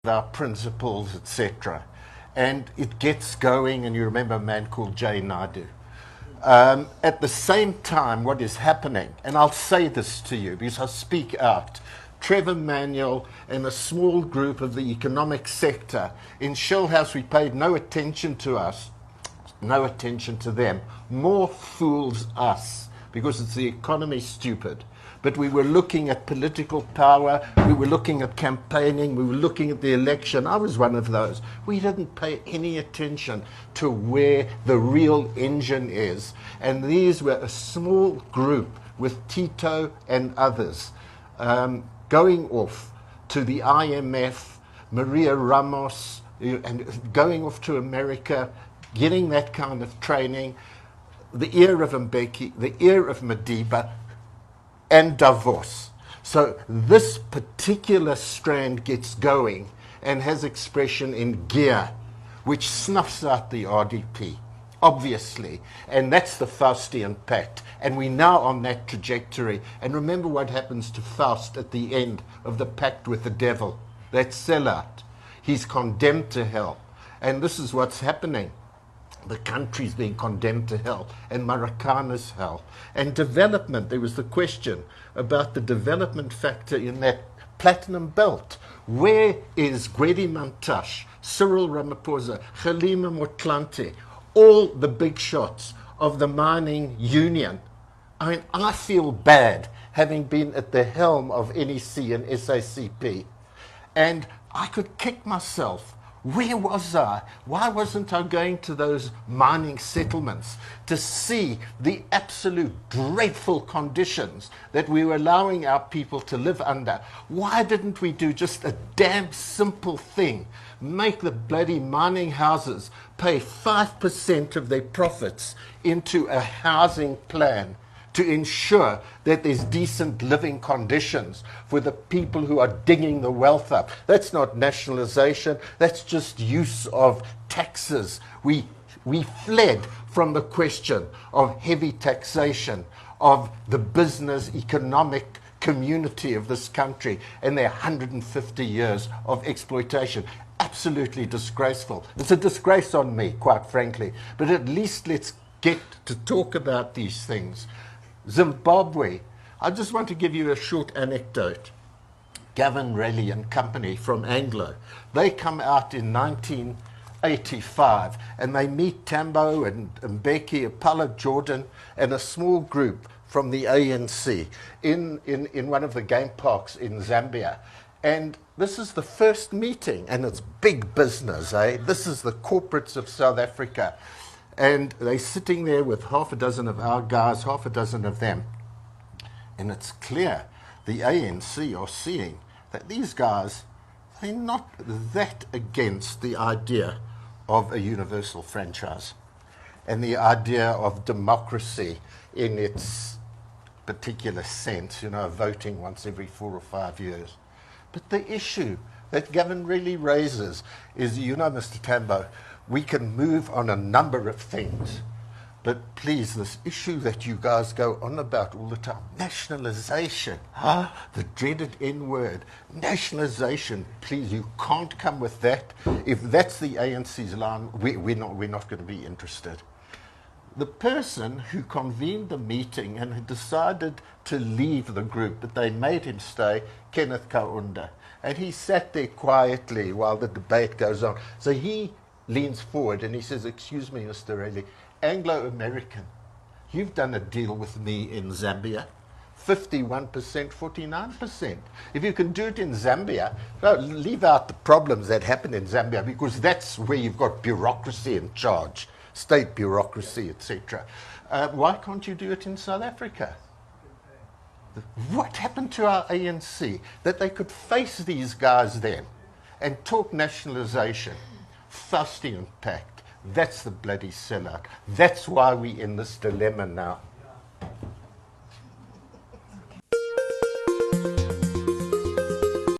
our principles, etc. And it gets going, and you remember a man called Jay Naidu. At the same time, what is happening, and I'll say this to you because I speak out, Trevor Manuel and a small group of the economic sector in Shell House, we paid no attention to us, no attention to them. More fools us because it's the economy stupid. But we were looking at political power, we were looking at campaigning, we were looking at the election. I was one of those. We didn't pay any attention to where the real engine is. And these were a small group with Tito and others going off to the IMF, Maria Ramos, and going off to America, getting that kind of training, the ear of Mbeki, the ear of Madiba, and Davos. So this particular strand gets going and has expression in gear, which snuffs out the RDP, obviously. And that's the Faustian Pact. And we're now on that trajectory. And remember what happens to Faust at the end of the pact with the devil. That sellout. He's condemned to hell. And this is what's happening. The country's being condemned to hell, and Maracana's hell. And development, there was the question about the development factor in that platinum belt. Where is Gwedi Mantashe, Cyril Ramaphosa, Kgalema Motlanthe, all the big shots of the mining union? I mean, I feel bad having been at the helm of NEC and SACP, and I could kick myself. Where was I? Why wasn't I going to those mining settlements to see the absolute dreadful conditions that we were allowing our people to live under? Why didn't we do just a damn simple thing? Make the bloody mining houses pay 5% of their profits into a housing plan to ensure that there's decent living conditions for the people who are digging the wealth up. That's not nationalization, that's just use of taxes. We fled from the question of heavy taxation of the business economic community of this country and their 150 years of exploitation. Absolutely disgraceful. It's a disgrace on me, quite frankly, but at least let's get to talk about these things. Zimbabwe, I just want to give you a short anecdote. Gavin Raleigh and company from Anglo, they come out in 1985 and they meet Tambo and Mbeki, Apollo Jordan, and a small group from the ANC in one of the game parks in Zambia. And this is the first meeting, and it's big business, eh? This is the corporates of South Africa. And they're sitting there with half a dozen of our guys, half a dozen of them. And it's clear the ANC are seeing that these guys, they're not that against the idea of a universal franchise and the idea of democracy in its particular sense, you know, voting once every 4 or 5 years. But the issue that Gavin really raises is, you know, Mr. Tambo, we can move on a number of things, but please, this issue that you guys go on about all the time, nationalization, the dreaded N word, nationalization, please, you can't come with that. If that's the ANC's line, we're not going to be interested. The person who convened the meeting and had decided to leave the group, but they made him stay, Kenneth Kaunda, and he sat there quietly while the debate goes on. So he leans forward and he says, "Excuse me, Mr. Raleigh, Anglo-American, you've done a deal with me in Zambia, 51%, 49%. If you can do it in Zambia, no, leave out the problems that happen in Zambia, because that's where you've got bureaucracy in charge, state bureaucracy, etc. Why can't you do it in South Africa?" What happened to our ANC that they could face these guys then and talk nationalization? Faustian Pact. That's the bloody sellout. That's why we're in this dilemma now.